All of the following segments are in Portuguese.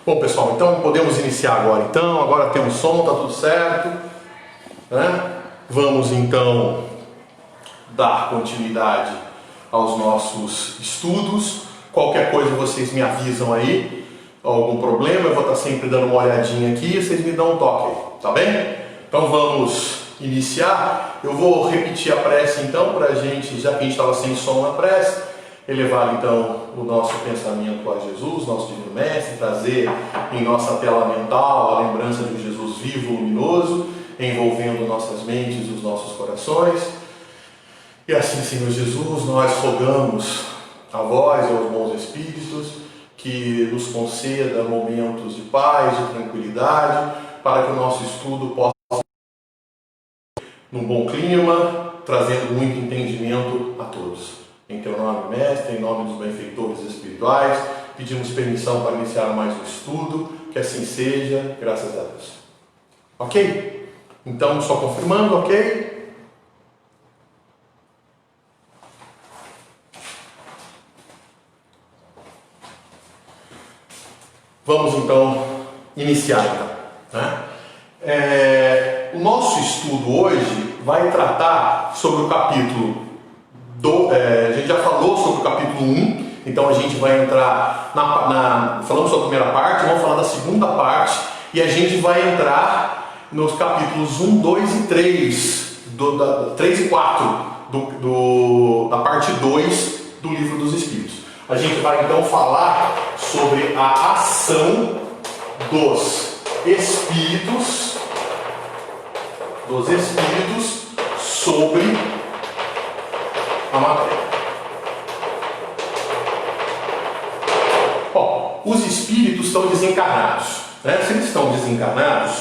Bom, pessoal, então podemos iniciar agora. Então, agora temos som, tá tudo certo, né? Vamos então dar continuidade aos nossos estudos. Qualquer coisa vocês me avisam aí, algum problema, eu vou estar sempre dando uma olhadinha aqui e vocês me dão um toque aí, tá bem? Então vamos iniciar. Eu vou repetir a prece então, para a gente, já que a gente estava sem som na prece, elevar então o nosso pensamento a Jesus, nosso Divino Mestre, trazer em nossa tela mental a lembrança de um Jesus vivo, luminoso, envolvendo nossas mentes e os nossos corações. E assim, Senhor Jesus, nós rogamos a vós e aos bons Espíritos que nos conceda momentos de paz, de tranquilidade, para que o nosso estudo possa num bom clima, trazendo muito entendimento a todos. Em teu nome, Mestre, em nome dos benfeitores espirituais, pedimos permissão para iniciar mais um estudo, que assim seja, graças a Deus. Ok? Então, só confirmando, ok? Vamos então iniciar, né? O nosso estudo hoje vai tratar sobre o capítulo a gente já falou sobre o capítulo 1, então a gente vai entrar falamos sobre a primeira parte, vamos falar da segunda parte e a gente vai entrar nos capítulos 1, 2 e 3, 3 e 4 da parte 2 do Livro dos Espíritos. A gente vai então falar sobre a ação dos Espíritos sobre a matéria. Bom, os espíritos estão desencarnados, né? Se eles estão desencarnados,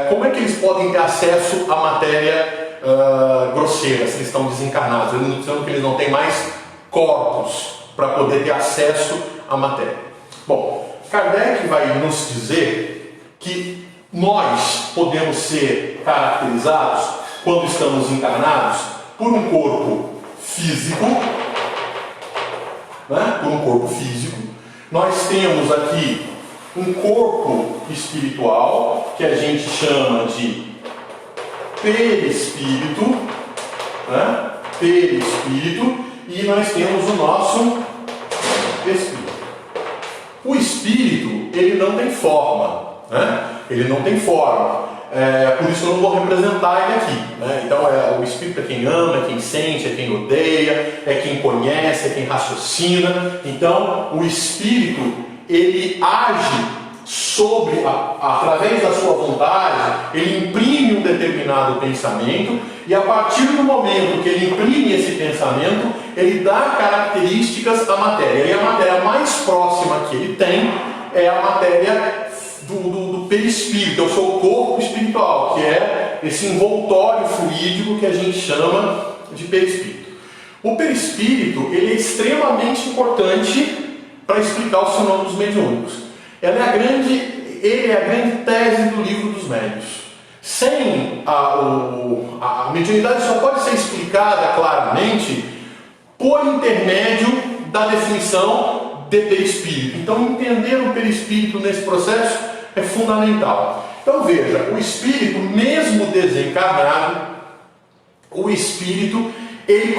como é que eles podem ter acesso à matéria grosseira, se eles estão desencarnados? Eu não dizendo que eles não têm mais corpos para poder ter acesso à matéria. Bom, Kardec vai nos dizer que nós podemos ser caracterizados, quando estamos encarnados, por um corpo físico, né? Por um corpo físico. Nós temos aqui um corpo espiritual, que a gente chama de perispírito, né? Perispírito, e nós temos o nosso espírito. O espírito, ele não tem forma, né? Ele não tem forma. Por isso eu não vou representar ele aqui, né? Então o espírito é quem ama, é quem sente, é quem odeia, é quem conhece, é quem raciocina. Então o espírito, ele age através da sua vontade, ele imprime um determinado pensamento e a partir do momento que ele imprime esse pensamento, ele dá características à matéria. E a matéria mais próxima que ele tem é a matéria do perispírito, é o seu corpo espiritual, que é esse envoltório fluídico que a gente chama de perispírito. O perispírito, ele é extremamente importante para explicar os fenômenos mediúnicos. Ele é a grande tese do Livro dos Médiuns. Sem a mediunidade só pode ser explicada claramente por intermédio da definição de perispírito. Então, entender o perispírito nesse processo é fundamental. Então veja, o espírito, mesmo desencarnado, o espírito ele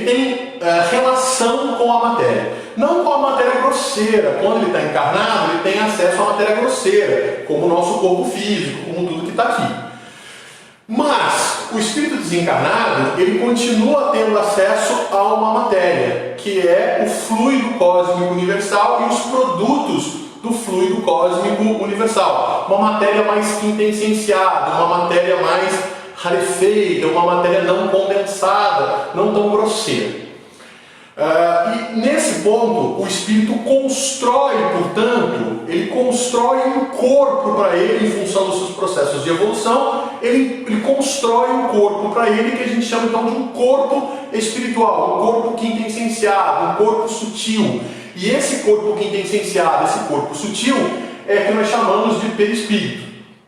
tem relação com a matéria. Não com a matéria grosseira. Quando ele está encarnado, ele tem acesso à matéria grosseira, como o nosso corpo físico, como tudo que está aqui. Mas o espírito desencarnado, ele continua tendo acesso a uma matéria, que é o fluido cósmico universal e os produtos do fluido cósmico universal. Uma matéria mais quintessenciada, uma matéria mais rarefeita, uma matéria não condensada, não tão grosseira. E nesse ponto, o espírito constrói, portanto, ele constrói um corpo para ele, em função dos seus processos de evolução, ele constrói um corpo para ele que a gente chama então de um corpo espiritual, um corpo quintessenciado, um corpo sutil. E esse corpo quintessenciado, esse corpo sutil, é que nós chamamos de perispírito,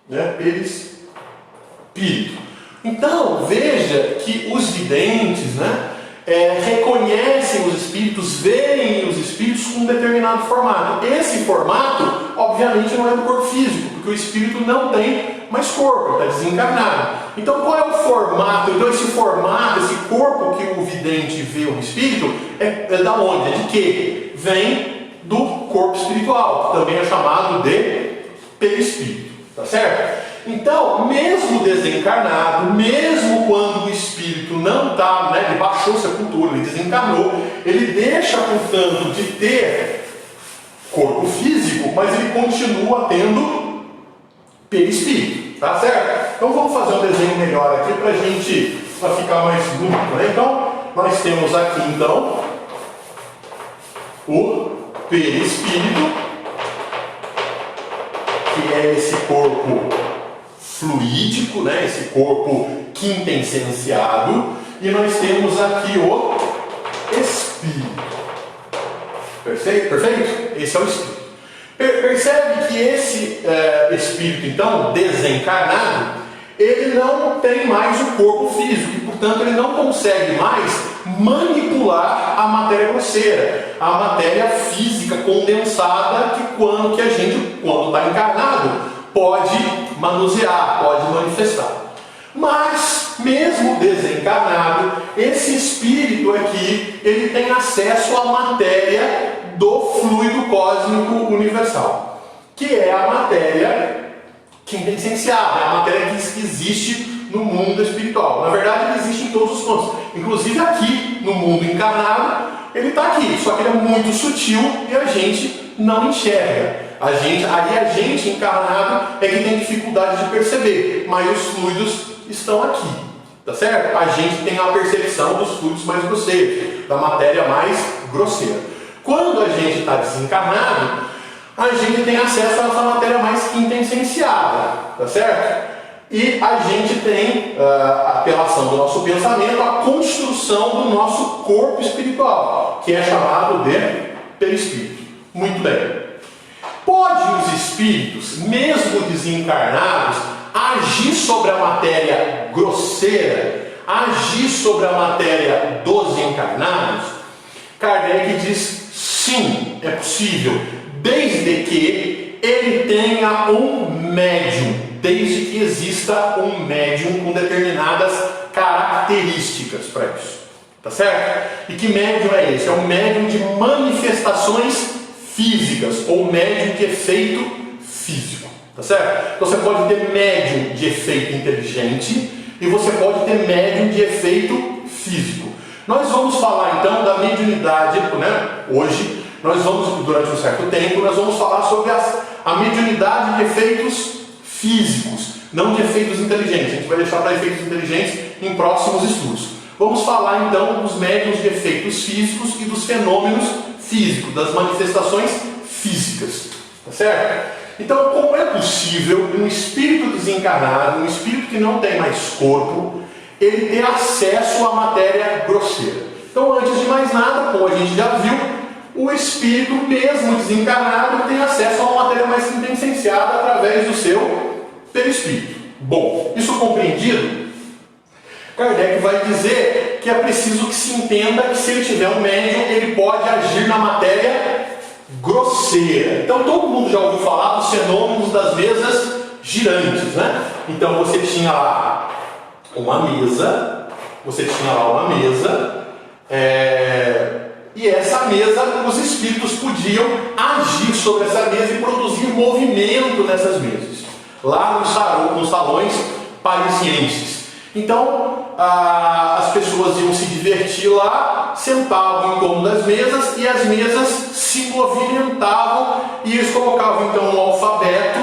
né? Perispírito. Então, veja que os videntes, né, reconhecem os espíritos, veem os espíritos com um determinado formato. Esse formato, obviamente, obviamente não é do corpo físico, porque o espírito não tem mais corpo, está desencarnado. Então qual é o formato? Então esse formato, esse corpo que o vidente vê o espírito, é da onde? É de quê? Vem do corpo espiritual, que também é chamado de perispírito, tá certo? Então, mesmo desencarnado, mesmo quando o espírito não está, né, ele baixou sepultura, ele desencarnou, ele deixa, portanto, de ter corpo físico, mas ele continua tendo perispírito, tá certo? Então vamos fazer um desenho melhor aqui para ficar mais bonito, né? Então, nós temos aqui, então, o perispírito, que é esse corpo fluídico, né? Esse corpo quintessenciado, e nós temos aqui o espírito. Perfeito? Esse é o espírito. Percebe que esse espírito, então, desencarnado, ele não tem mais o corpo físico, e, portanto, ele não consegue mais manipular a matéria grosseira, a matéria física condensada que a gente, quando está encarnado, pode manusear, pode manifestar. Mas, mesmo desencarnado, esse espírito aqui, ele tem acesso à matéria do fluido cósmico universal, que é a matéria quintessencial, é a matéria que existe no mundo espiritual. Na verdade, ele existe em todos os pontos. Inclusive aqui, no mundo encarnado, ele está aqui, só que ele é muito sutil e a gente não enxerga. A gente encarnado é que tem dificuldade de perceber, mas os fluidos estão aqui, tá certo? A gente tem a percepção dos fluidos mais grosseiros, da matéria mais grosseira. Quando a gente está desencarnado, a gente tem acesso a essa matéria mais quintessenciada, tá certo? E a gente tem, pela ação do nosso pensamento, a construção do nosso corpo espiritual, que é chamado de perispírito. Muito bem. Pode os espíritos, mesmo desencarnados, agir sobre a matéria grosseira, agir sobre a matéria dos encarnados? Kardec diz sim, é possível, desde que ele tenha um médium, desde que exista um médium com determinadas características para isso, tá certo? E que médium é esse? É um médium de manifestações físicas, ou médium de efeito físico, tá certo? Então você pode ter médium de efeito inteligente e você pode ter médium de efeito físico. Nós vamos falar então da mediunidade, né? Hoje, nós vamos, durante um certo tempo, nós vamos falar sobre a mediunidade de efeitos físicos, não de efeitos inteligentes. A gente vai deixar para efeitos inteligentes em próximos estudos. Vamos falar então dos médiuns de efeitos físicos e dos fenômenos físicos, das manifestações físicas, tá certo? Então, como é possível um espírito desencarnado, um espírito que não tem mais corpo, ele ter acesso à matéria grosseira? Então, antes de mais nada, como a gente já viu, o espírito, mesmo desencarnado, tem acesso a uma matéria mais quintessenciada através do seu perispírito. Bom, isso compreendido, Kardec vai dizer que é preciso que se entenda que se ele tiver um médium, ele pode agir na matéria grosseira. Então todo mundo já ouviu falar dos fenômenos das mesas girantes, né? Então você tinha lá uma mesa, e essa mesa, os espíritos podiam agir sobre essa mesa e produzir movimento nessas mesas, lá nos salões parisienses. Então, as pessoas iam se divertir lá, sentavam em torno das mesas e as mesas se movimentavam e eles colocavam então no alfabeto,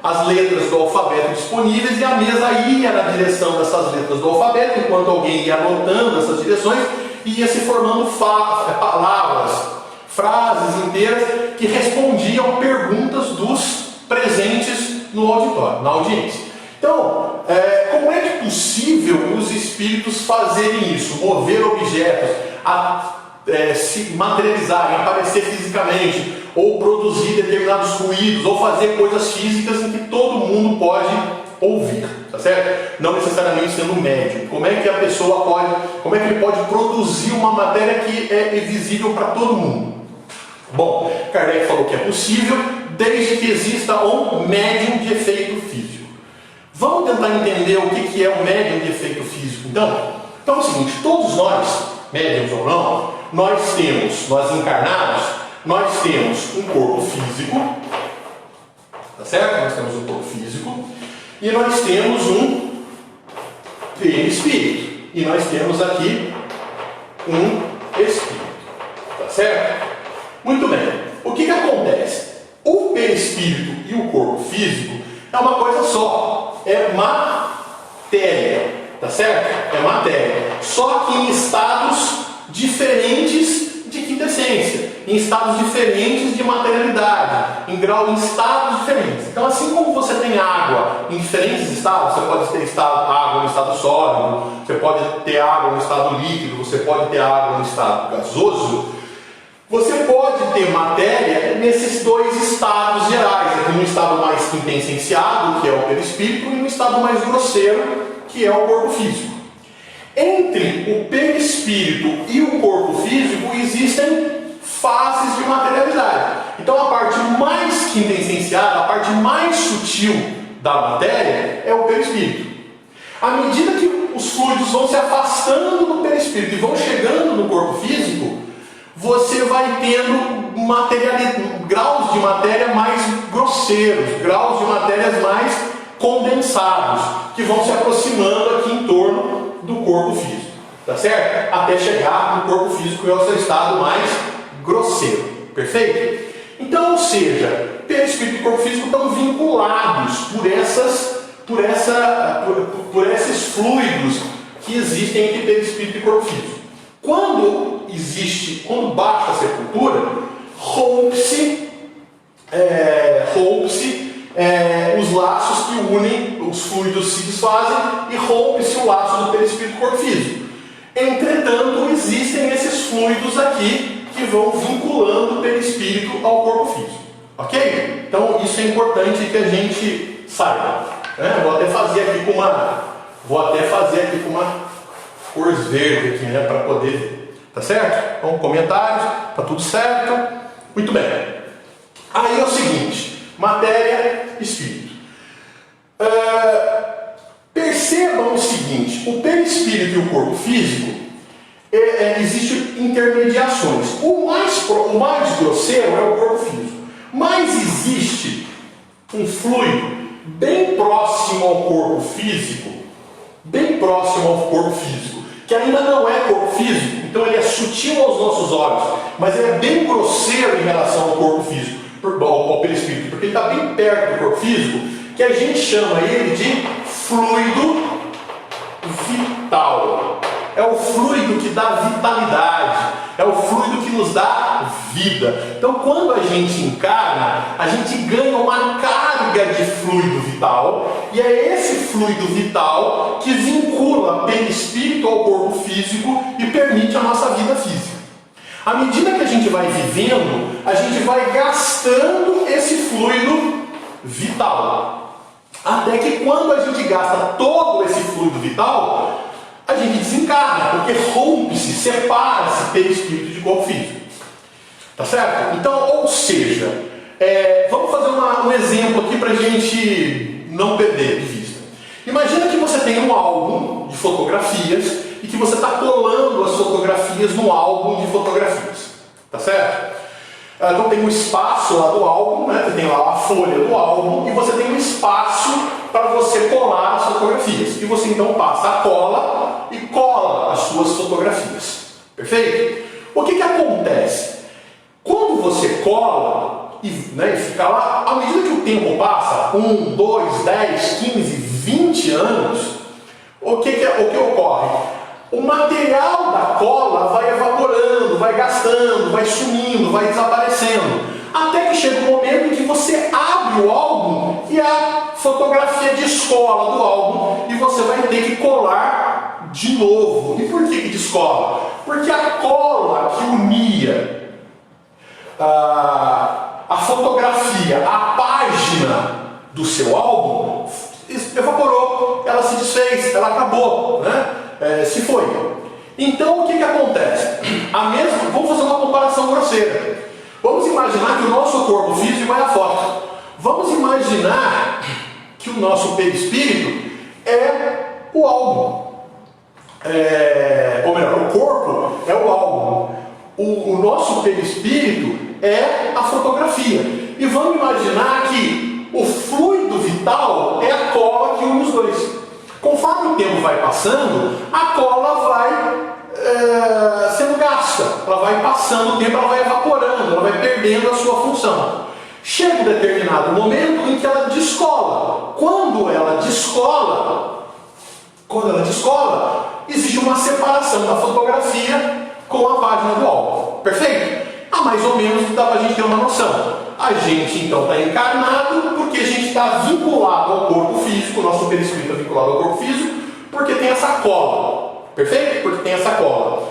as letras do alfabeto disponíveis, e a mesa ia na direção dessas letras do alfabeto, enquanto alguém ia anotando essas direções, e ia se formando palavras, frases inteiras que respondiam perguntas dos presentes no auditório, na audiência. Então, como é que é possível os espíritos fazerem isso? Mover objetos, se materializarem, aparecer fisicamente, ou produzir determinados ruídos, ou fazer coisas físicas em que todo mundo pode ouvir, tá certo? Não necessariamente sendo médium. Como é que ele pode produzir uma matéria que é visível para todo mundo? Bom, Kardec falou que é possível desde que exista um médium de efeito físico. Vamos tentar entender o que é um médium de efeito físico, então? Então é o seguinte, todos nós, médiums ou não, nós encarnados, nós temos um corpo físico, tá certo? Nós temos um corpo físico, e nós temos um perispírito, e nós temos aqui um espírito, tá certo? Muito bem, o que acontece? O perispírito e o corpo físico é uma coisa só, é matéria, tá certo? É matéria, só que em estados diferentes de quintessência, em estados diferentes de materialidade, em estados diferentes. Então, assim como você tem água em diferentes estados, você pode ter água no estado sólido, você pode ter água no estado líquido, você pode ter água no estado gasoso, você pode ter matéria nesses dois estados gerais, aqui no estado mais quintessenciado, que é o perispírito, e no estado mais grosseiro, que é o corpo físico. Entre o perispírito e o corpo físico existem fases de materialidade. Então a parte mais quintessenciada, a parte mais sutil da matéria é o perispírito. À medida que os fluidos vão se afastando do perispírito e vão chegando no corpo físico, você vai tendo graus de matéria mais grosseiros, graus de matérias mais condensados, que vão se aproximando aqui em torno do corpo físico, tá certo? Até chegar no corpo físico, que é o seu estado mais grosseiro, perfeito? Então, ou seja, perispírito e corpo físico estão vinculados por esses fluidos que existem entre perispírito e corpo físico. Quando baixa a sepultura, rompe-se os laços que unem, os fluidos se desfazem e rompe-se o laço do perispírito e corpo físico. Entretanto, existem esses fluidos aqui que vão vinculando o perispírito ao corpo físico. Ok? Então isso é importante que a gente saiba. Né? Vou até fazer aqui com uma cor verde aqui, né, para poder ver. Tá certo? Então, comentários, tá tudo certo? Muito bem. Aí é o seguinte, matéria, espírito. Percebam o seguinte, o perispírito e o corpo físico, existem intermediações. O mais grosseiro é o corpo físico, mas existe um fluido bem próximo ao corpo físico, que ainda não é corpo físico, então ele é sutil aos nossos olhos, mas ele é bem grosseiro em relação ao corpo físico, ao perispírito, porque ele está bem perto do corpo físico, que a gente chama ele de fluido vital. É o fluido que dá vitalidade, é o fluido que nos dá vida. Então, quando a gente encarna, a gente ganha uma carga de fluido vital, e é esse fluido vital que vincula perispírito ao corpo físico e permite a nossa vida física. À medida que a gente vai vivendo, a gente vai gastando esse fluido vital. Até que quando a gente gasta todo esse fluido vital, a gente desencarna, porque rompe-se, separa-se perispírito de corpo físico. Tá certo? Então, ou seja, vamos fazer um exemplo aqui para a gente não perder de vista. Imagina que você tem um álbum de fotografias e que você está colando as fotografias no álbum de fotografias. Tá certo? Então tem um espaço lá do álbum, né? Você tem lá a folha do álbum e você tem um espaço para você colar as fotografias. E você então passa a cola e cola as suas fotografias. Perfeito? O que acontece? Quando você cola e fica lá, à medida que o tempo passa, 1, 2, 10, 15, 20 anos, o que ocorre? O material da cola vai evaporando, vai gastando, vai sumindo, vai desaparecendo. Até que chega um momento em que você abre o álbum e a fotografia descola do álbum e você vai ter que colar de novo. E por que descola? Porque a cola que unia a fotografia, a página do seu álbum, evaporou, ela se desfez, ela acabou, né? Se foi. Então o que acontece? Vamos fazer uma comparação grosseira. Vamos imaginar que o nosso corpo físico é a foto. Vamos imaginar que o nosso perispírito é o álbum. Ou melhor, o corpo é o álbum. O nosso perispírito é a fotografia. E vamos imaginar que o fluido vital é a cola que une os dois. Conforme o tempo vai passando, a cola vai sendo gasta, ela vai passando o tempo, ela vai evaporando, ela vai perdendo a sua função. Chega um determinado momento em que ela descola. Quando ela descola, existe uma separação da fotografia com a página do álbum. Perfeito? Mais ou menos dá para a gente ter uma noção. A gente então está encarnado porque a gente está vinculado ao corpo físico, o nosso perispírito é vinculado ao corpo físico, porque tem essa cola. Perfeito? Porque tem essa cola.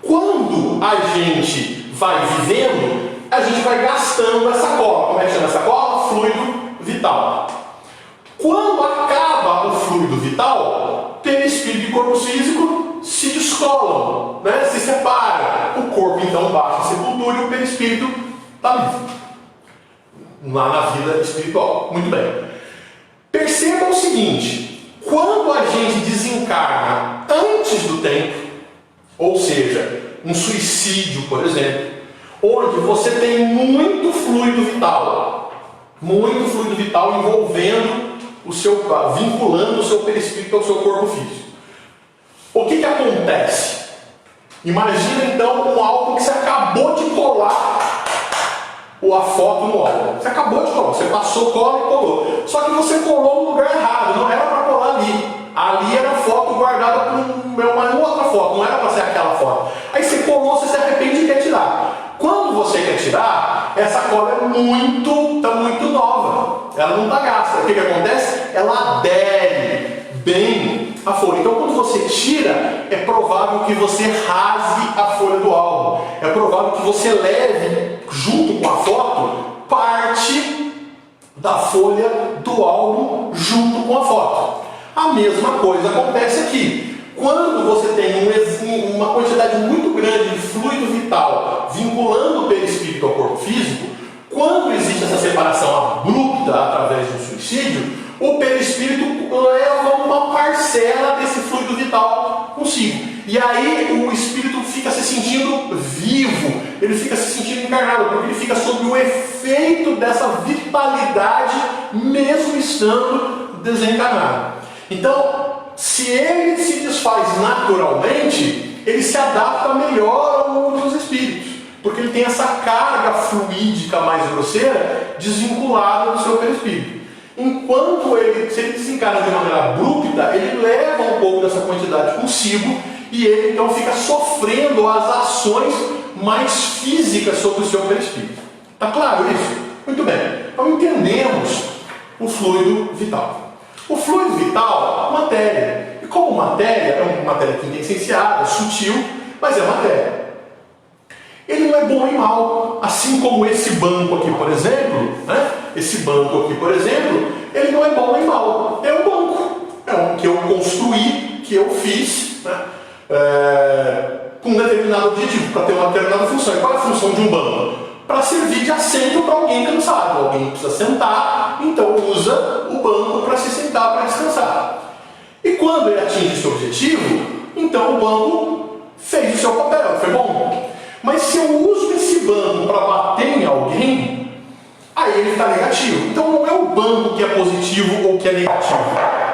Quando a gente vai vivendo, a gente vai gastando essa cola. Como é que chama essa cola? Fluido vital. Quando acaba o fluido vital, perispírito e corpo físico se descolam, né? Se separam. O corpo então baixa a sepultura e o perispírito está livre. Lá na vida espiritual. Muito bem. Percebam o seguinte: quando a gente desencarna antes do tempo, ou seja, um suicídio, por exemplo, onde você tem muito fluido vital envolvendo vinculando o seu perispírito ao seu corpo físico. O que acontece? Imagina então um álbum que você acabou de colar a foto no álbum. Você acabou de colar, você passou cola e colou. Só que você colou no lugar errado, não era para colar ali. Ali era a foto guardada por uma outra foto, não era para ser aquela foto. Aí você colou, você se arrepende e quer tirar. Quando você quer tirar, essa cola está muito nova. Ela não está gasta. O que acontece? Ela adere bem à folha. Então quando você tira, é provável que você rasgue a folha do álbum. É provável que você leve, junto com a foto, parte da folha do álbum junto com a foto. A mesma coisa acontece aqui. Quando você tem uma quantidade muito grande de fluido vital vinculando o perispírito ao corpo físico, quando existe essa separação abrupta através de um suicídio, o perispírito leva uma parcela desse fluido vital consigo. E aí o espírito fica se sentindo vivo, ele fica se sentindo encarnado, porque ele fica sob o efeito dessa vitalidade mesmo estando desencarnado. Então, se ele se desfaz naturalmente, ele se adapta melhor ao mundo dos espíritos, porque ele tem essa carga fluídica mais grosseira desvinculada do seu perispírito. Enquanto se ele desencarna de maneira abrupta, ele leva um pouco dessa quantidade consigo e ele então fica sofrendo as ações mais físicas sobre o seu perispírito. Está claro isso? Muito bem. Então entendemos o fluido vital. O fluido vital é matéria. E como matéria, é uma matéria quintessenciada, sutil, mas é matéria. Ele não é bom e mal. Assim como esse banco aqui, por exemplo, né? Esse banco aqui, por exemplo, ele não é bom nem mal. É um banco. É um que eu construí, que eu fiz, né? Com um determinado objetivo, para ter uma determinada função. E qual é a função de um banco? Para servir de assento para alguém cansado. Alguém precisa sentar, então usa o banco para se sentar, para descansar. E quando ele atinge esse objetivo, então o banco fez o seu papel, foi bom. Mas se eu uso esse banco para bater em alguém, aí ele está negativo. Então não é o banco que é positivo ou que é negativo.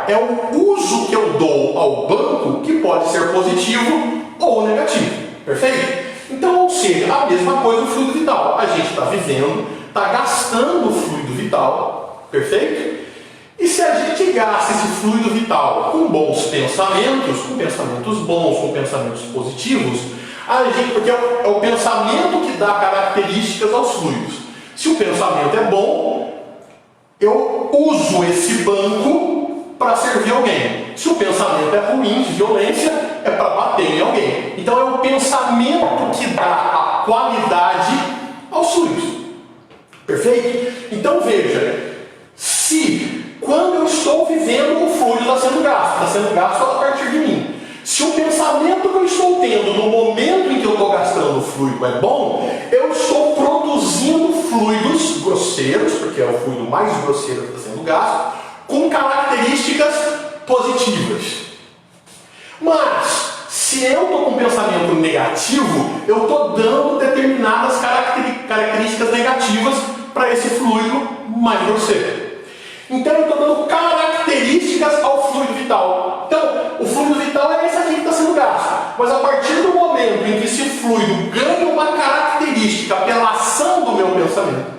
É o uso que eu dou ao banco que pode ser positivo ou negativo. Perfeito? Então, ou seja, a mesma coisa o fluido vital. A gente está vivendo, está gastando o fluido vital, perfeito? E se a gente gasta esse fluido vital com bons pensamentos, com pensamentos bons, com pensamentos positivos, porque é o pensamento que dá características aos fluidos. Se o pensamento é bom, eu uso esse banco para servir alguém. Se o pensamento é ruim, de violência, é para bater em alguém. Então é o pensamento que dá a qualidade aos fluidos. Perfeito? Então veja, se quando eu estou vivendo o fluido está sendo gasto a partir de mim. Se o pensamento que eu estou tendo no momento em que eu estou gastando o fluido é bom, eu estou produzindo produzindo fluidos grosseiros, porque é o fluido mais grosseiro que está sendo gasto, com características positivas. Mas, se eu estou com um pensamento negativo, eu estou dando determinadas características negativas para esse fluido mais grosseiro. Então eu estou dando características ao fluido vital. Então, o fluido vital é esse aqui que está sendo gasto. Mas a partir do momento em que esse fluido ganha uma característica pela ação do meu pensamento,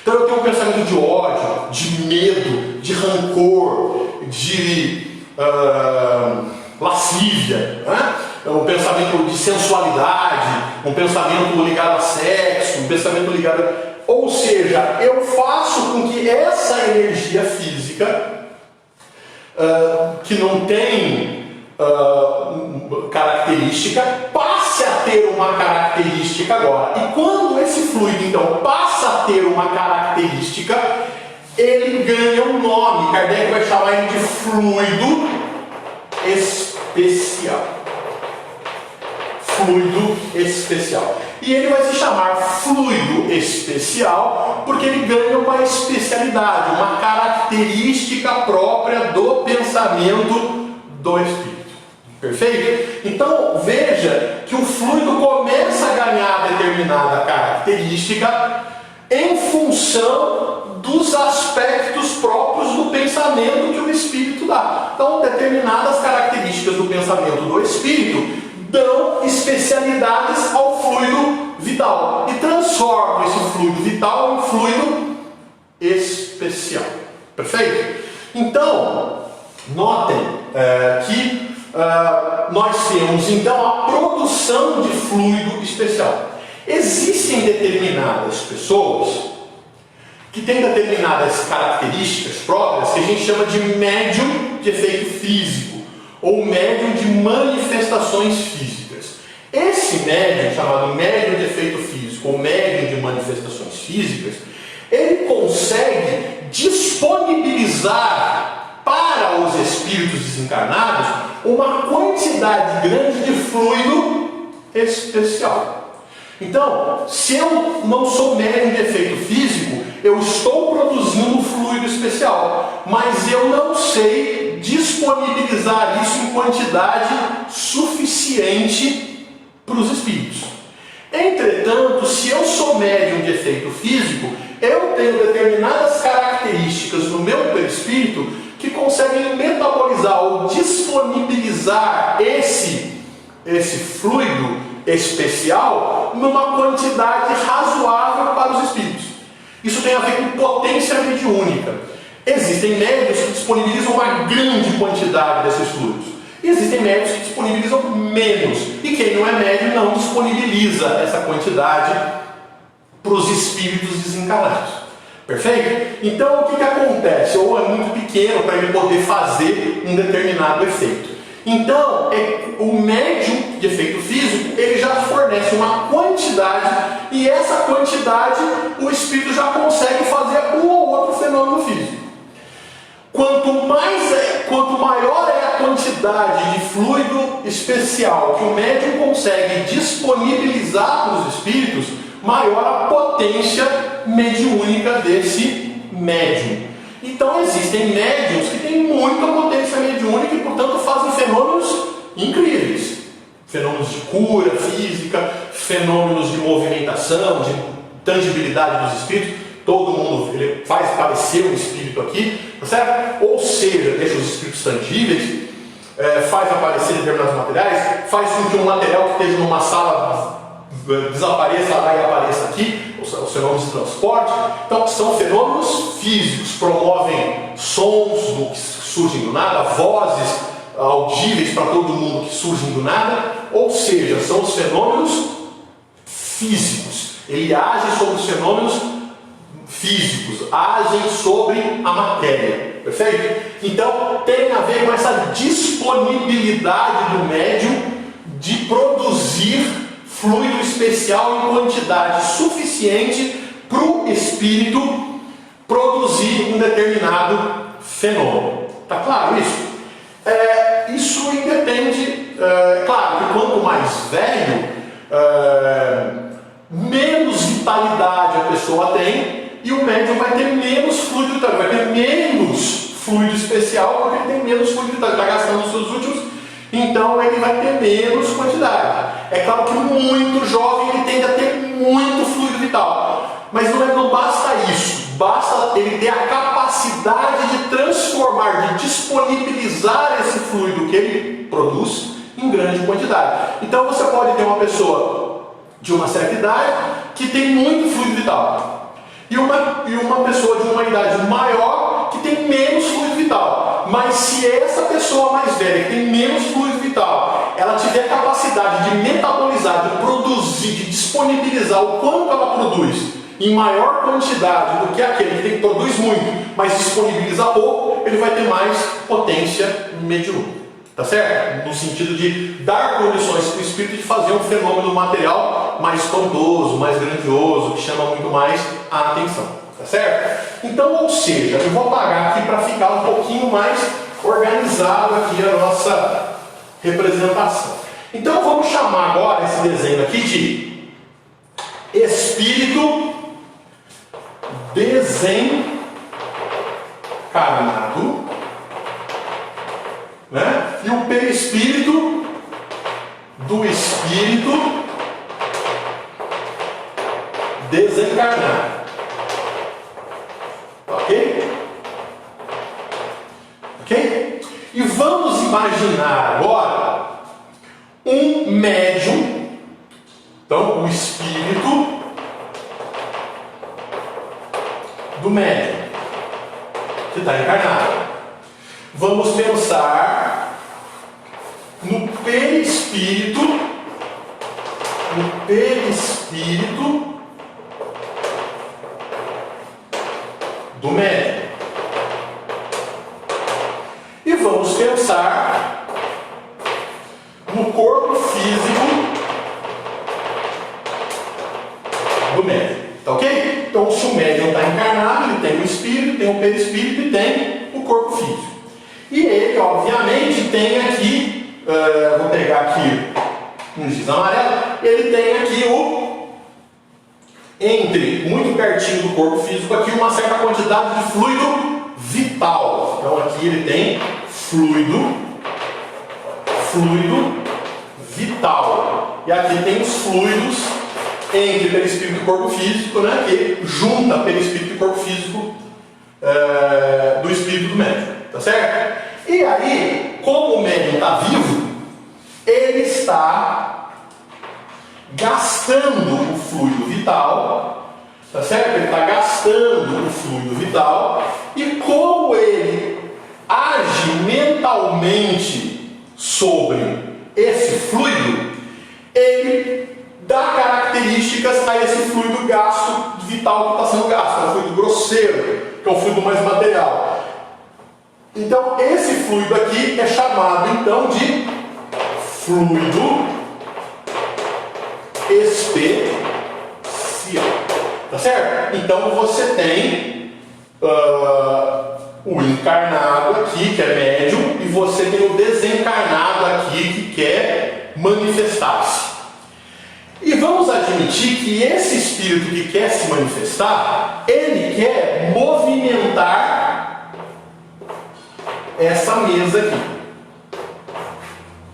então eu tenho um pensamento de ódio, de medo, de rancor, de lascívia, né? Um pensamento de sensualidade, um pensamento ligado a sexo, um pensamento ligado a... Ou seja, eu faço com que essa energia física, que não tem característica, passe a ter uma característica agora. E quando esse fluido, então, passa a ter uma característica, ele ganha um nome. Kardec vai chamar ele de fluido especial. Fluido especial. E ele vai se chamar fluido especial porque ele ganha uma especialidade, uma característica própria do pensamento do espírito. Perfeito? Então veja que o fluido começa a ganhar determinada característica em função dos aspectos próprios do pensamento que o espírito dá. Então determinadas características do pensamento do espírito dão especialidades ao fluido vital e transformam esse fluido vital em fluido especial. Perfeito? Então, notem que nós temos então a produção de fluido especial. Existem determinadas pessoas que têm determinadas características próprias que a gente chama de médium de efeito físico ou médium de manifestações físicas. Esse médium, chamado médium de efeito físico ou médium de manifestações físicas, ele consegue disponibilizar para os espíritos desencarnados uma quantidade grande de fluido especial. Então, se eu não sou médium de efeito físico, eu estou produzindo fluido especial, mas eu não sei disponibilizar isso em quantidade suficiente para os espíritos. Entretanto, se eu sou médium de efeito físico, eu tenho determinadas características no meu perispírito que conseguem metabolizar ou disponibilizar esse fluido especial numa quantidade razoável para os espíritos. Isso tem a ver com potência mediúnica. Existem médiuns que disponibilizam uma grande quantidade desses fluidos. E existem médiuns que disponibilizam menos. E quem não é médium não disponibiliza essa quantidade para os espíritos desencarnados. Perfeito? Então o que acontece? Ou é muito pequeno para ele poder fazer um determinado efeito. Então, o médium de efeito físico, ele já fornece uma quantidade, e essa quantidade o espírito já consegue fazer um ou outro fenômeno físico. Quanto maior é a quantidade de fluido especial que o médium consegue disponibilizar para os espíritos, maior a potência mediúnica desse médium. Então existem médiuns que têm muita potência mediúnica e, portanto, fazem fenômenos incríveis. Fenômenos de cura física, fenômenos de movimentação, de tangibilidade dos espíritos. Todo mundo ele faz aparecer um espírito aqui, tá certo? Ou seja, deixa os espíritos tangíveis, faz aparecer determinados materiais, faz com que um material que esteja numa sala desapareça lá e apareça aqui, os fenômenos de transporte. Então são fenômenos físicos, promovem sons que surgem do nada, vozes audíveis para todo mundo que surgem do nada, ou seja, são os fenômenos físicos. Ele age sobre os fenômenos físicos, agem sobre a matéria, perfeito? Então tem a ver com essa disponibilidade do médium de produzir fluido especial em quantidade suficiente para o espírito produzir um determinado fenômeno. Está claro isso? Isso independe, claro que quanto mais velho, menos vitalidade a pessoa tem, e o médium vai ter menos fluido vital, vai ter menos fluido especial, porque ele tem menos fluido vital, ele está gastando os seus últimos, então ele vai ter menos quantidade. É claro que muito jovem ele tende a ter muito fluido vital, mas não basta isso, basta ele ter a capacidade de transformar, de disponibilizar esse fluido que ele produz em grande quantidade. Então você pode ter uma pessoa de uma certa idade que tem muito fluido vital, e uma pessoa de uma idade maior que tem menos fluido vital. Mas se essa pessoa mais velha, que tem menos fluido vital, ela tiver capacidade de metabolizar, de produzir, de disponibilizar o quanto ela produz em maior quantidade do que aquele que produz muito, mas disponibiliza pouco, ele vai ter mais potência mediúnica. Tá certo? No sentido de dar condições para o espírito de fazer um fenômeno material mais estrondoso, mais grandioso, que chama muito mais a atenção. Tá certo? Então, ou seja, eu vou apagar aqui para ficar um pouquinho mais organizado aqui a nossa representação. Então vamos chamar agora esse desenho aqui de espírito desencarnado, né? E o perispírito do espírito desencarnado. Ok? Ok? E vamos imaginar agora um médium, então o espírito do médium que está encarnado. Vamos pensar no perispírito do médium. E vamos pensar no corpo físico do médium. Tá ok? Então, se o médium está encarnado, ele tem o espírito, tem o perispírito e tem o corpo físico. E ele, obviamente, tem aqui, vou pegar aqui um giz amarelo, ele tem aqui entre, muito pertinho do corpo físico, aqui uma certa quantidade de fluido vital. Então aqui ele tem fluido vital. E aqui tem os fluidos entre perispírito e corpo físico, né, que junta perispírito e corpo físico do espírito do médium. Tá certo? E aí, como o médium está vivo, ele está gastando o fluido vital, tá certo? Ele está gastando o fluido vital, e como ele age mentalmente sobre esse fluido, ele dá características a esse fluido gasto vital que está sendo gasto, é um fluido grosseiro, que é um fluido mais material. Então, esse fluido aqui é chamado, então, de fluido especial. Tá certo? Então, você tem o encarnado aqui, que é médium, e você tem o desencarnado aqui, que quer manifestar-se. E vamos admitir que esse espírito que quer se manifestar, ele quer movimentar essa mesa aqui.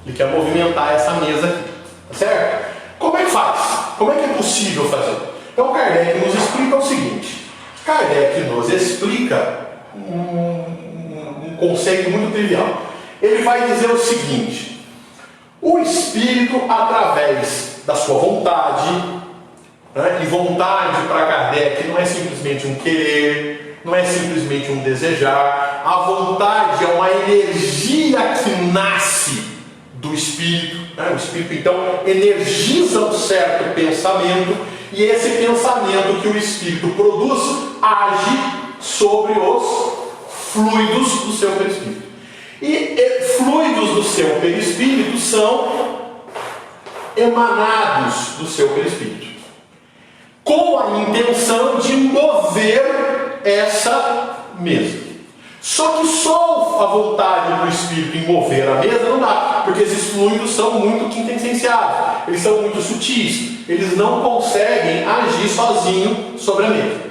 Ele quer movimentar essa mesa aqui. Tá certo? Como é que faz? Como é que é possível fazer? Então Kardec nos explica o seguinte. Kardec nos explica um conceito muito trivial. Ele vai dizer o seguinte: o espírito, através da sua vontade, né, e vontade para Kardec não é simplesmente um querer, não é simplesmente um desejar. A vontade é uma energia que nasce do espírito, né? O espírito então energiza um certo pensamento, e esse pensamento que o espírito produz age sobre os fluidos do seu perispírito. E fluidos do seu perispírito são emanados do seu perispírito, com a intenção de mover essa mesa. Só que só a vontade do Espírito em mover a mesa não dá, porque esses fluidos são muito quintessenciados, eles são muito sutis, eles não conseguem agir sozinho sobre a mesa.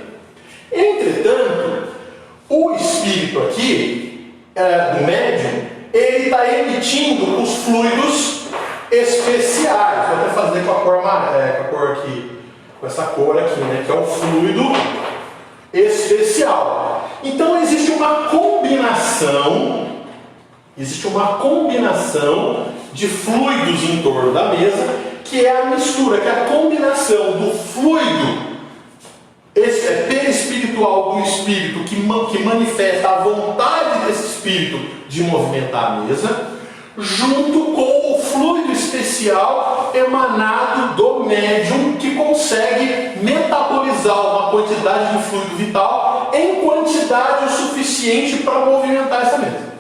Entretanto, o Espírito aqui, do médium, ele está emitindo os fluidos especiais. Vou até fazer com a cor aqui, com essa cor aqui, né, que é o fluido especial. Então existe uma combinação de fluidos em torno da mesa, que é a mistura, que é a combinação do fluido perispiritual do espírito, que manifesta a vontade desse espírito de movimentar a mesa, junto com o fluido especial emanado do médium, que consegue metabolizar uma quantidade de fluido vital em quantidade o suficiente para movimentar essa mesa.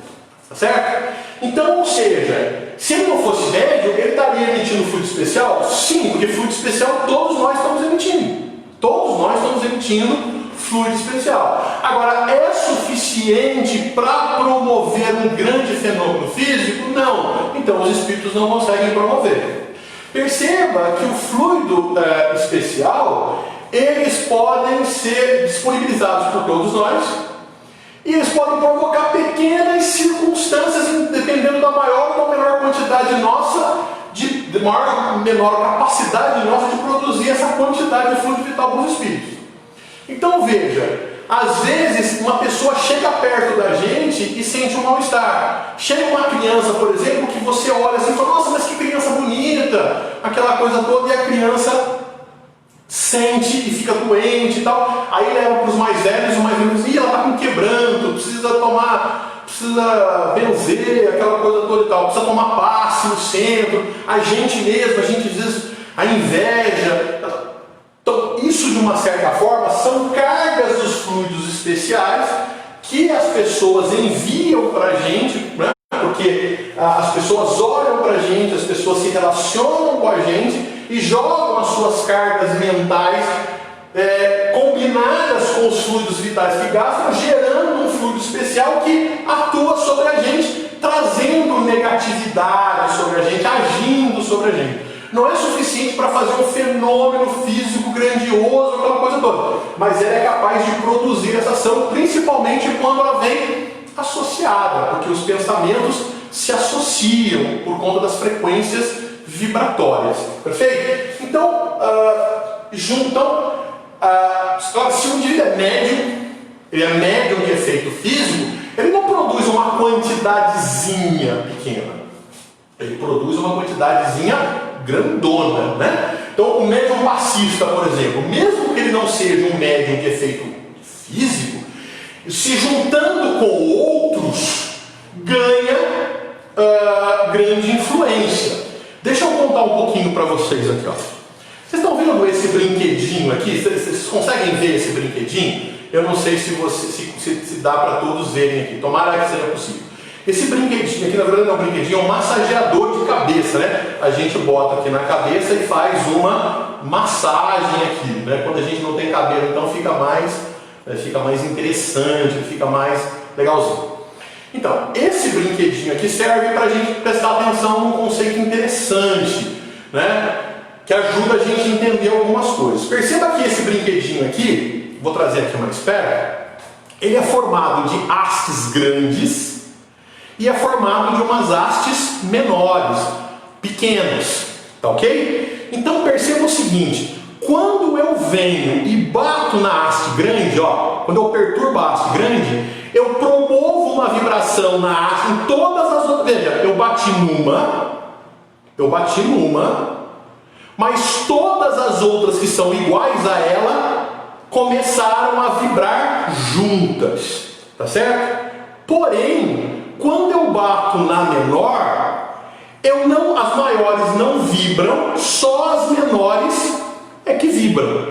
Tá certo? Então, ou seja, se ele não fosse médium, ele estaria emitindo fluido especial? Sim, porque fluido especial todos nós estamos emitindo. Todos nós estamos emitindo fluido especial. Agora, é suficiente para promover um grande fenômeno físico? Não. Então, os espíritos não conseguem promover. Perceba que o fluido especial, eles podem ser disponibilizados por todos nós, e eles podem provocar pequenas circunstâncias, dependendo da maior ou menor quantidade nossa, de maior ou menor capacidade nossa de produzir essa quantidade de fluido vital para os espíritos. Então veja, às vezes uma pessoa chega perto da gente e sente um mal-estar. Chega uma criança, por exemplo, que você olha assim e fala, nossa, mas que criança bonita, aquela coisa toda, e a criança sente e fica doente e tal. Aí leva para os mais velhos, diz, ela está com quebranto, precisa benzer, aquela coisa toda e tal, precisa tomar passe no centro, a gente diz, a inveja. Então, isso de uma certa forma são cargas dos fluidos especiais que as pessoas enviam para a gente, né? Porque as pessoas olham para a gente, as pessoas se relacionam com a gente e jogam as suas cargas mentais combinadas com os fluidos vitais que gastam, gerando um fluido especial que atua sobre a gente, trazendo negatividade sobre a gente, agindo sobre a gente. Não é suficiente para fazer um fenômeno físico grandioso, aquela coisa toda, mas ela é capaz de produzir essa ação, principalmente quando ela vem associada, porque os pensamentos se associam por conta das frequências vibratórias. Perfeito? Então, se um indivíduo é médium, ele é médium de efeito físico, ele não produz uma quantidadezinha pequena, ele produz uma quantidadezinha grandona, né? Então, o médium passista, por exemplo, mesmo que ele não seja um médium de efeito físico, se juntando com outros, ganha grande influência. Deixa eu contar um pouquinho para vocês aqui, ó. Vocês estão vendo esse brinquedinho aqui? Vocês conseguem ver esse brinquedinho? Eu não sei se dá para todos verem aqui. Tomara que seja possível. Esse brinquedinho aqui, na verdade, não é um brinquedinho, é um massageador de cabeça, né? A gente bota aqui na cabeça e faz uma massagem aqui, né? Quando a gente não tem cabelo, então fica mais interessante, fica mais legalzinho. Então, esse brinquedinho aqui serve para a gente prestar atenção num conceito interessante, né? Que ajuda a gente a entender algumas coisas. Perceba que esse brinquedinho aqui, vou trazer aqui mais perto, ele é formado de hastes grandes e é formado de umas hastes menores, pequenas, tá ok? Então perceba o seguinte, quando eu venho e bato na haste grande, ó, quando eu perturbo a haste grande, eu promovo uma vibração na haste em todas as outras. Veja, eu bati numa, mas todas as outras que são iguais a ela começaram a vibrar juntas, tá certo? Porém, quando eu bato na menor, as maiores não vibram, só as menores é que vibram.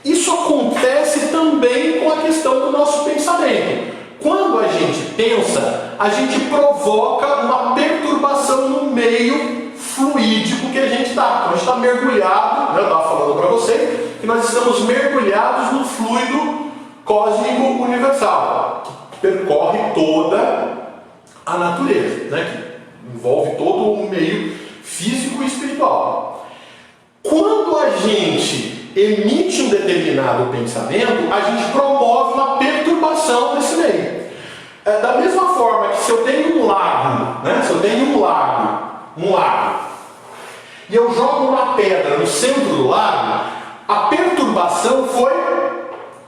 Isso acontece também com a questão do nosso pensamento. Quando a gente pensa, a gente provoca uma perturbação no meio fluídico que a gente está. Então a gente está mergulhado, né? Eu estava falando para vocês que nós estamos mergulhados no fluido cósmico universal, percorre toda a natureza, né? Que envolve todo o meio físico e espiritual. Quando a gente emite um determinado pensamento, a gente promove uma perturbação nesse meio. Da mesma forma que se eu tenho um lago, né? Se eu tenho um lago, e eu jogo uma pedra no centro do lago, a perturbação foi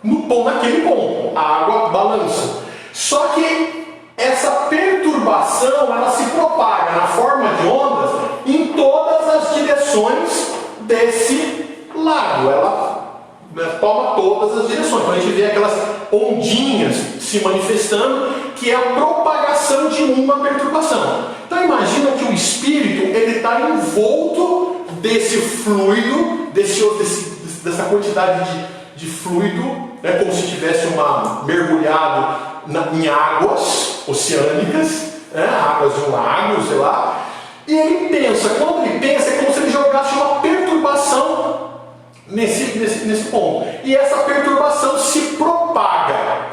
naquele ponto. A água balança. Só que essa perturbação, ela se propaga na forma de ondas em todas as direções desse lago. Ela toma todas as direções. Então a gente vê aquelas ondinhas se manifestando, que é a propagação de uma perturbação. Então imagina que o espírito ele está envolto desse fluido, dessa quantidade de fluido, né, como se tivesse mergulhado em águas oceânicas, né, águas de um lago, sei lá. E ele pensa, quando ele pensa, é como se ele jogasse uma perturbação nesse ponto. E essa perturbação se propaga.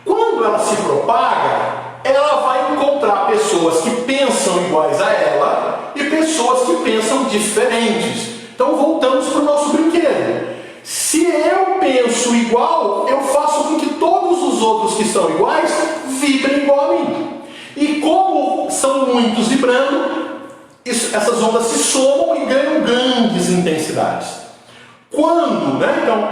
Quando ela se propaga, ela vai encontrar pessoas que pensam iguais a ela e pessoas que pensam diferentes. Então voltamos para o nosso brinquedo. Se eu penso igual, eu faço com que todos os outros que são iguais vibrem igual a mim. E como são muitos vibrando, essas ondas se somam e ganham grandes intensidades. Quando, né, então,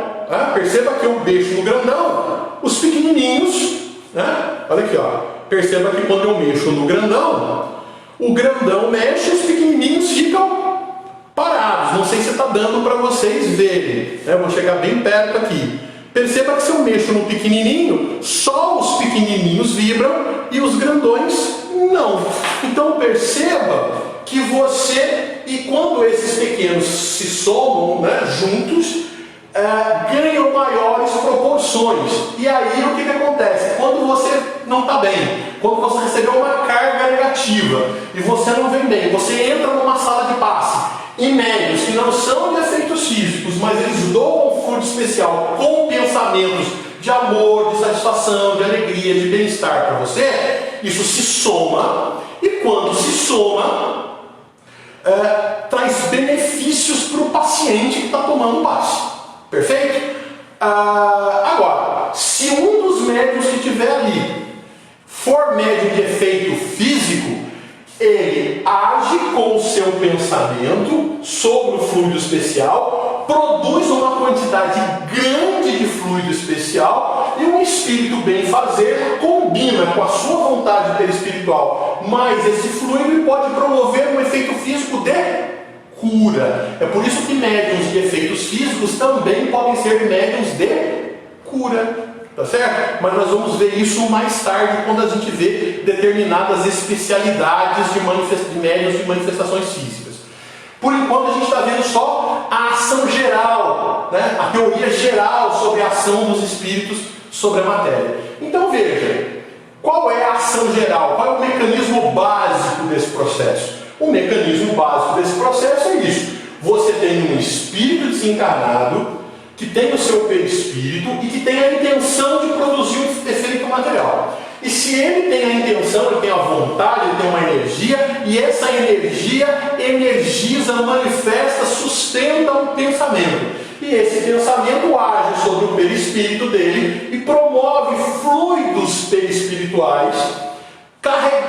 perceba que eu mexo no grandão, os pequenininhos, né, olha aqui, perceba que quando eu mexo no grandão, o grandão mexe e os pequenininhos ficam parados. Não sei se está dando para vocês verem, né? Vou chegar bem perto aqui. Perceba que se eu mexo no pequenininho, só os pequenininhos vibram e os grandões não. Então perceba que e quando esses pequenos se somam, né, juntos, ganham maiores proporções. E aí o que acontece? Quando você não está bem, quando você recebeu uma carga negativa e você não vem bem, você entra numa sala de passe, e médios que não são de efeitos físicos, mas eles doam um fluido especial com pensamentos de amor, de satisfação, de alegria, de bem-estar para você, isso se soma, e quando se soma, traz benefícios para o paciente que está tomando o passe. Perfeito? Agora, se um dos médiuns que estiver ali for médium de efeito físico, ele age com o seu pensamento sobre o fluido especial, produz uma quantidade grande de fluido especial e um espírito benfazer combina com a sua vontade perispiritual mais esse fluido e pode promover um efeito físico de cura. É por isso que médiuns de efeitos físicos também podem ser médiuns de cura. Tá certo? Mas nós vamos ver isso mais tarde, quando a gente vê determinadas especialidades de médiuns de manifestações físicas. Por enquanto a gente está vendo só a ação geral, né? A teoria geral sobre a ação dos espíritos sobre a matéria. Então veja, qual é a ação geral? Qual é o mecanismo básico desse processo? O mecanismo básico desse processo é isso. Você tem um espírito desencarnado que tem o seu perispírito e que tem a intenção de produzir um efeito material. E se ele tem a intenção, ele tem a vontade, ele tem uma energia, e essa energia energiza, manifesta, sustenta um pensamento. E esse pensamento age sobre o perispírito dele e promove fluidos perispirituais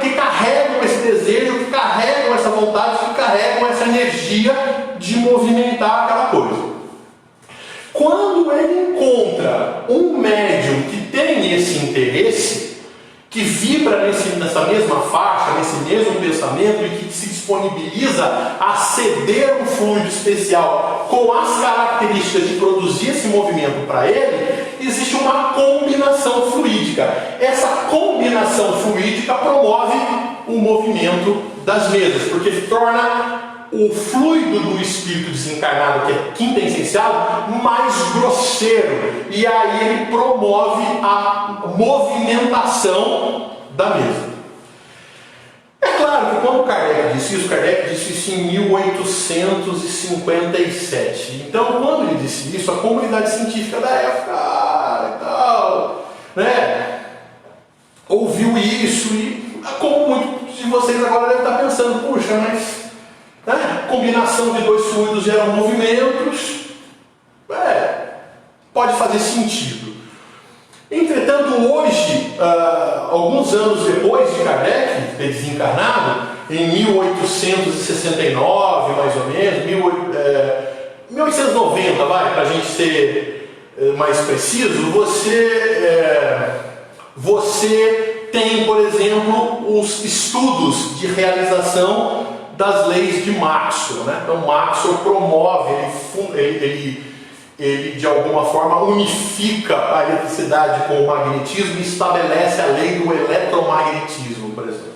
que carregam esse desejo, que carregam essa vontade, que carregam essa energia de movimentar aquela coisa. Quando ele encontra um médium que tem esse interesse, que vibra nessa mesma faixa, nesse mesmo pensamento e que se disponibiliza a ceder um fluido especial com as características de produzir esse movimento para ele, existe uma combinação fluídica. Essa combinação fluídica promove o movimento das mesas, porque torna o fluido do espírito desencarnado, que é quinta essencial, mais grosseiro, e aí ele promove a movimentação da mesa. É claro que quando Kardec disse isso em 1857. Então, quando ele disse isso, a comunidade científica da época e tal, né, ouviu isso e, como muitos de vocês agora devem estar pensando, puxa, mas né, combinação de dois fluidos gera movimentos, pode fazer sentido. Entretanto, hoje, alguns anos depois de Kardec ter desencarnado, em 1869, mais ou menos, 1890, para a gente ser mais preciso, você tem, por exemplo, os estudos de realização das leis de Maxwell. Né? Então, Maxwell promove, ele de alguma forma unifica a eletricidade com o magnetismo e estabelece a lei do eletromagnetismo, por exemplo.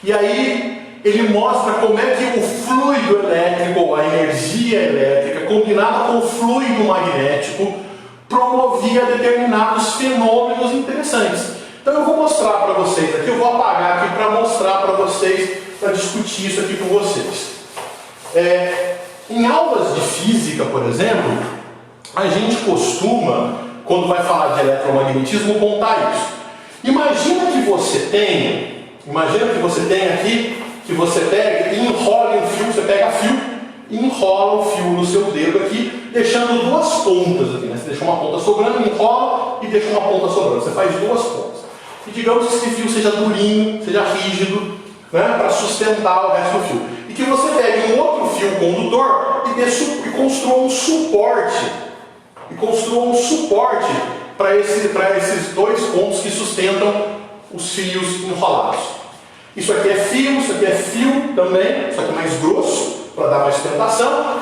E aí ele mostra como é que o fluido elétrico, ou a energia elétrica, combinada com o fluido magnético, promovia determinados fenômenos interessantes. Então eu vou mostrar para vocês aqui, eu vou apagar aqui para mostrar para vocês, para discutir isso aqui com vocês. Em aulas de física, por exemplo, a gente costuma, quando vai falar de eletromagnetismo, contar isso. Imagina que você tem aqui, que você pega e enrola um fio, você pega fio e enrola o fio no seu dedo aqui, deixando duas pontas aqui, né? Você deixa uma ponta sobrando, enrola e deixa uma ponta sobrando. Você faz duas pontas. E digamos que esse fio seja durinho, seja rígido, né? Para sustentar o resto do fio. E que você pegue um outro fio condutor e construa um suporte. Para esses dois pontos que sustentam os fios enrolados. Isso aqui é fio também, só que mais grosso, para dar mais sustentação.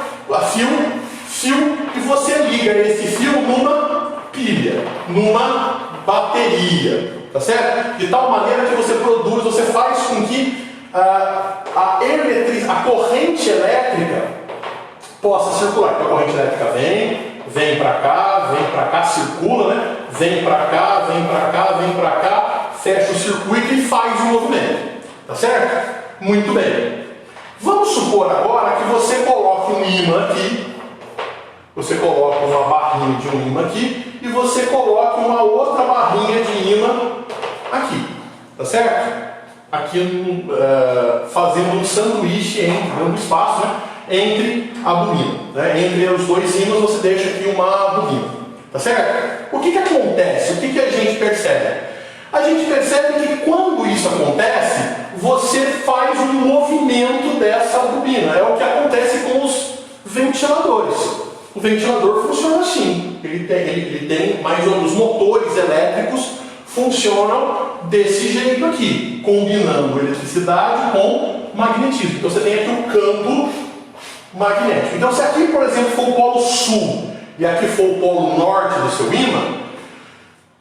Fio, e você liga esse fio numa pilha, numa bateria, tá certo? De tal maneira que você faz com que a corrente elétrica possa circular. Então a corrente elétrica vem para cá, circula, né? Vem para cá, fecha o circuito e faz o movimento. Tá certo? Muito bem. Vamos supor agora que você coloque um ímã aqui, você coloca uma barrinha de um ímã aqui e você coloca uma outra barrinha de ímã aqui. Tá certo? Aqui fazendo um sanduíche dando espaço, né? Entre a bobina, né? Entre os dois ímãs você deixa aqui uma bobina, tá certo? O que acontece? O que a gente percebe? A gente percebe que quando isso acontece, você faz um movimento dessa bobina. É o que acontece com os ventiladores. O ventilador funciona assim. Ele tem mais ou menos, os motores elétricos funcionam desse jeito aqui, combinando eletricidade com magnetismo. Então você tem aqui o campo magnético. Então se aqui, por exemplo, for o polo sul e aqui for o polo norte do seu ímã,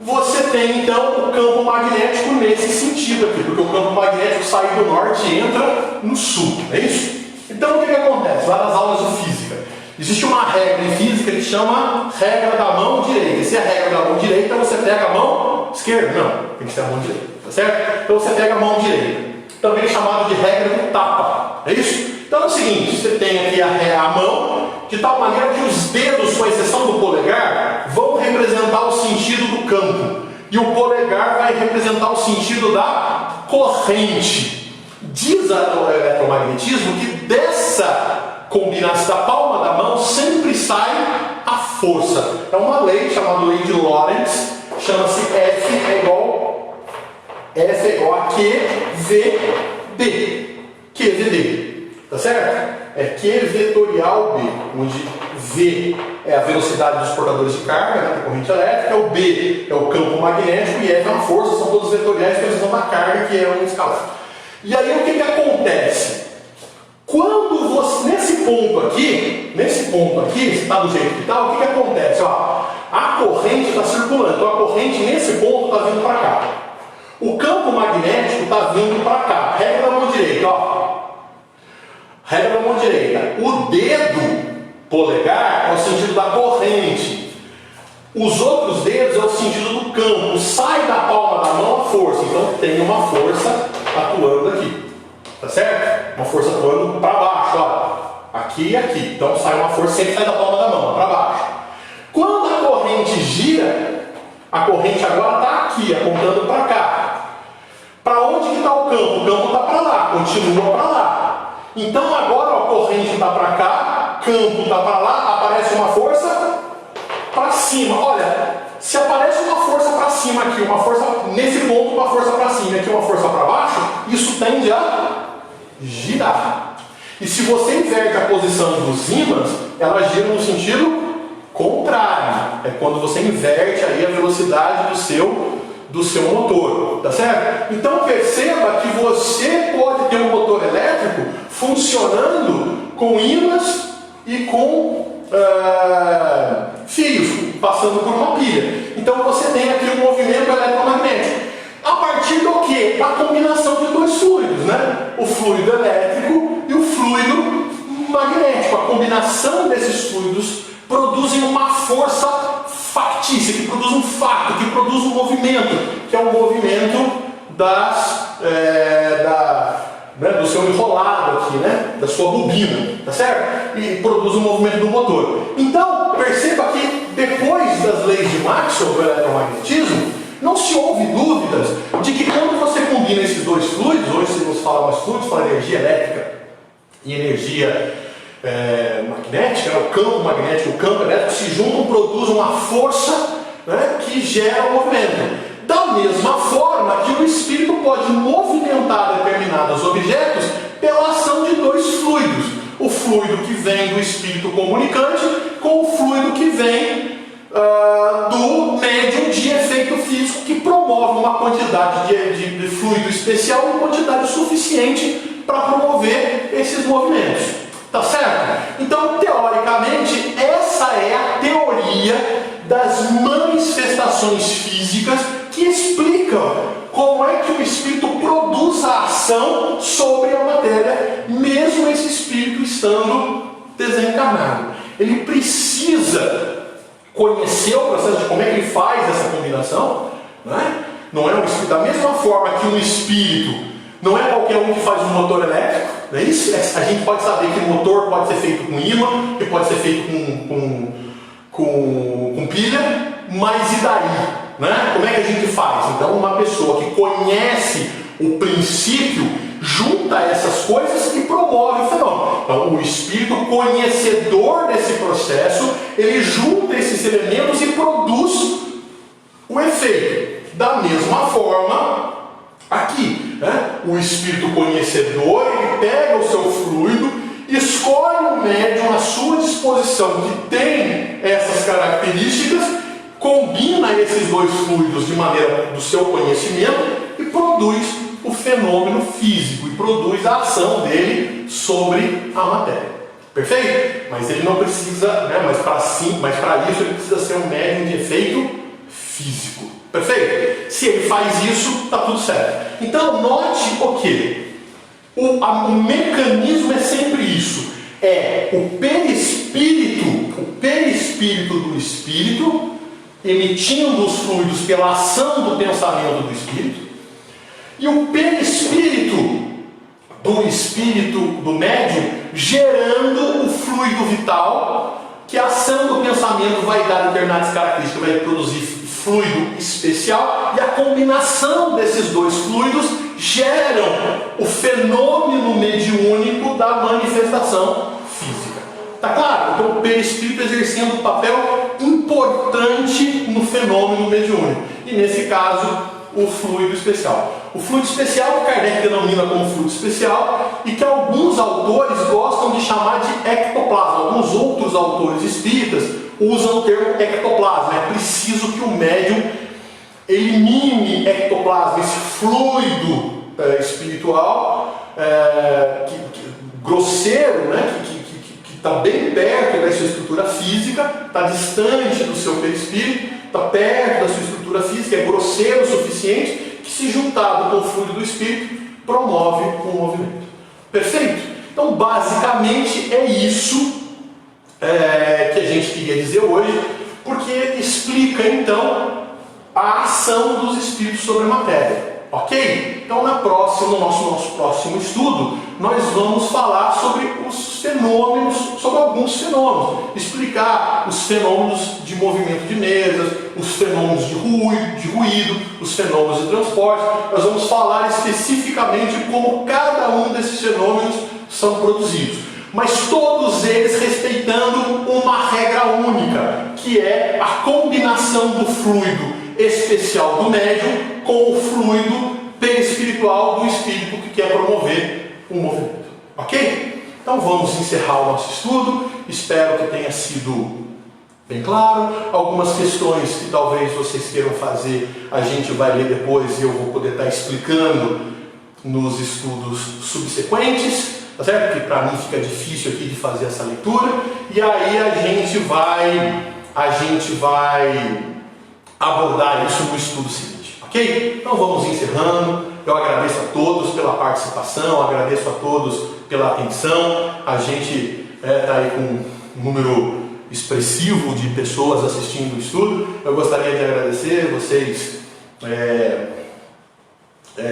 você tem então o campo magnético nesse sentido aqui, porque o campo magnético sai do norte e entra no sul, é isso? Então o que acontece? Lá nas aulas de física, existe uma regra em física que chama regra da mão direita. E se é a regra da mão direita, você pega a mão esquerda? Não, tem que ser a mão direita, tá certo? Então você pega a mão direita, também chamado de regra do tapa, é isso? Então é o seguinte, você tem aqui a mão, de tal maneira que os dedos, com exceção do polegar, vão representar o sentido do campo. E o polegar vai representar o sentido da corrente. Diz o eletromagnetismo que dessa combinação da palma da mão sempre sai a força. É uma lei chamada lei de Lorentz, chama-se F é igual a QVD. Tá certo? É Q vetorial B, onde V é a velocidade dos portadores de carga, né, da corrente elétrica, o B é o campo magnético e F é uma força, são todos vetoriais que precisam da carga, que é um escalar. E aí o que acontece? Quando você, nesse ponto aqui, se está do jeito que está, o que acontece? Ó, a corrente está circulando, então a corrente nesse ponto está vindo para cá. O campo magnético está vindo para cá. Regra da mão direita, ó. Regra da mão direita. O dedo polegar é o sentido da corrente. Os outros dedos é o sentido do campo. Sai da palma da mão a força. Então tem uma força atuando aqui. Tá certo? Uma força atuando para baixo, ó. Aqui e aqui. Então sai uma força, sempre sai da palma da mão, para baixo. Quando a corrente gira, a corrente agora está aqui, apontando para cá. Para onde que está o campo? O campo está para lá, continua para lá. Então agora a corrente está para cá, campo está para lá, aparece uma força para cima. Olha, se aparece uma força para cima aqui, uma força nesse ponto, uma força para cima e aqui uma força para baixo, isso tende a girar. E se você inverte a posição dos ímãs, ela gira no sentido contrário. É quando você inverte aí a velocidade do seu motor, tá certo? Então perceba que você pode ter um motor elétrico funcionando com ímãs e com fios passando por uma pilha. Então você tem aqui um movimento eletromagnético. A partir do que? Da combinação de dois fluidos, né? O fluido elétrico e o fluido magnético. A combinação desses fluidos produzem uma força factícia, que produz um fato, que produz um movimento, que é o movimento do seu enrolado aqui, né? Da sua bobina, tá certo? E produz um movimento do motor. Então, perceba que depois das leis de Maxwell do eletromagnetismo, não se houve dúvidas de que quando você combina esses dois fluidos, hoje se você fala mais fluidos, fala energia elétrica e energia magnética, o campo magnético e o campo elétrico se juntam, produzem uma força, né, que gera o movimento. Da mesma forma que o espírito pode movimentar determinados objetos pela ação de dois fluidos. O fluido que vem do espírito comunicante com o fluido que vem do médium de efeito físico, que promove uma quantidade de fluido especial, uma quantidade suficiente para promover esses movimentos. Tá certo? Então, teoricamente, essa é a teoria das manifestações físicas que explicam como é que o espírito produz a ação sobre a matéria, mesmo esse espírito estando desencarnado. Ele precisa conhecer o processo de como é que ele faz essa combinação, né? Não é um espírito, da mesma forma que um espírito não é qualquer um que faz um motor elétrico, não é isso? A gente pode saber que o motor pode ser feito com ímã, que pode ser feito com pilha, mas e daí? Né? Como é que a gente faz? Então, uma pessoa que conhece o princípio junta essas coisas e promove o fenômeno. Então, o espírito conhecedor desse processo, ele junta esses elementos e produz o efeito. Da mesma forma, aqui, né? O espírito conhecedor, ele pega o seu fluido, escolhe um médium à sua disposição que tem essas características, combina esses dois fluidos de maneira do seu conhecimento e produz o fenômeno físico e produz a ação dele sobre a matéria. Perfeito? Mas ele não precisa, né? Mas para isso ele precisa ser um médium de efeito físico. Perfeito? Se ele faz isso, está tudo certo. Então, note o que? O mecanismo é sempre isso. É o perispírito do espírito emitindo os fluidos pela ação do pensamento do espírito, e o perispírito do espírito do médium gerando o fluido vital, que a ação do pensamento vai dar determinadas características, vai produzir fluido especial, e a combinação desses dois fluidos geram o fenômeno mediúnico da manifestação física. Tá claro? Então o perispírito exercendo um papel importante no fenômeno mediúnico. E nesse caso, o fluido especial. O fluido especial que Kardec denomina como fluido especial e que alguns autores gostam de chamar de ectoplasma. Alguns outros autores espíritas usam o termo ectoplasma. É preciso que o médium elimine ectoplasma, esse fluido espiritual grosseiro, né, que está bem perto da sua estrutura física, está distante do seu perispírito, está perto da sua estrutura física, é grosseiro o suficiente, que se juntado com o fluido do espírito, promove um movimento. Perfeito? Então, basicamente, é isso que a gente queria dizer hoje, porque explica, então, a ação dos espíritos sobre a matéria. ok? Então no nosso próximo estudo, nós vamos falar sobre os fenômenos, sobre alguns fenômenos, explicar os fenômenos de movimento de mesas, os fenômenos de ruído, os fenômenos de transporte. Nós vamos falar especificamente como cada um desses fenômenos são produzidos, mas todos eles respeitando uma regra única, que é a combinação do fluido especial do médium com o fluido perispiritual do espírito que quer promover um movimento. Ok? Então vamos encerrar o nosso estudo. Espero que tenha sido bem claro. Algumas questões que talvez vocês queiram fazer, a gente vai ler depois e eu vou poder estar explicando nos estudos subsequentes, tá certo? Porque para mim fica difícil aqui de fazer essa leitura. E aí a gente vai abordar isso no estudo seguinte, ok? Então vamos encerrando. Eu agradeço a todos pela participação, agradeço a todos pela atenção. A gente está aí com um número expressivo de pessoas assistindo o estudo. Eu gostaria de agradecer vocês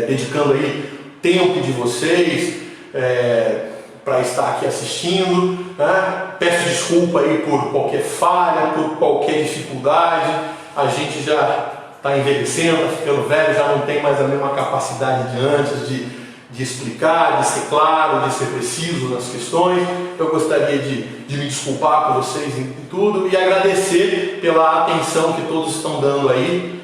dedicando aí tempo de vocês para estar aqui assistindo, né? Peço desculpa aí por qualquer falha, por qualquer dificuldade. A gente já está envelhecendo, está ficando velho, já não tem mais a mesma capacidade de antes de explicar, de ser claro, de ser preciso nas questões. Eu gostaria de me desculpar por vocês em tudo e agradecer pela atenção que todos estão dando aí,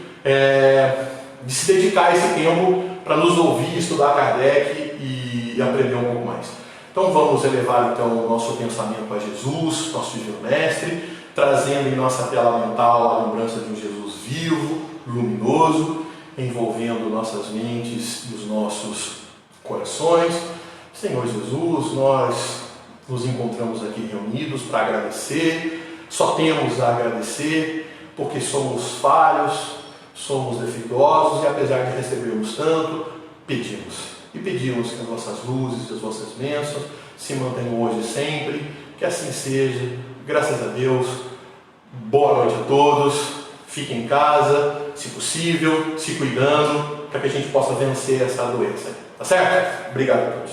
de se dedicar esse tempo para nos ouvir, estudar Kardec e aprender um pouco mais. Então vamos elevar então o nosso pensamento a Jesus, nosso Divino Mestre, trazendo em nossa tela mental a lembrança de um Jesus vivo, luminoso, envolvendo nossas mentes e os nossos corações. Senhor Jesus, nós nos encontramos aqui reunidos para agradecer. Só temos a agradecer porque somos falhos, somos defeituosos e apesar de recebermos tanto, pedimos. E pedimos que as vossas luzes, as vossas bênçãos se mantenham hoje e sempre, que assim seja. Graças a Deus. Boa noite a todos. Fiquem em casa, se possível, se cuidando, para que a gente possa vencer essa doença. Tá certo? Obrigado a todos.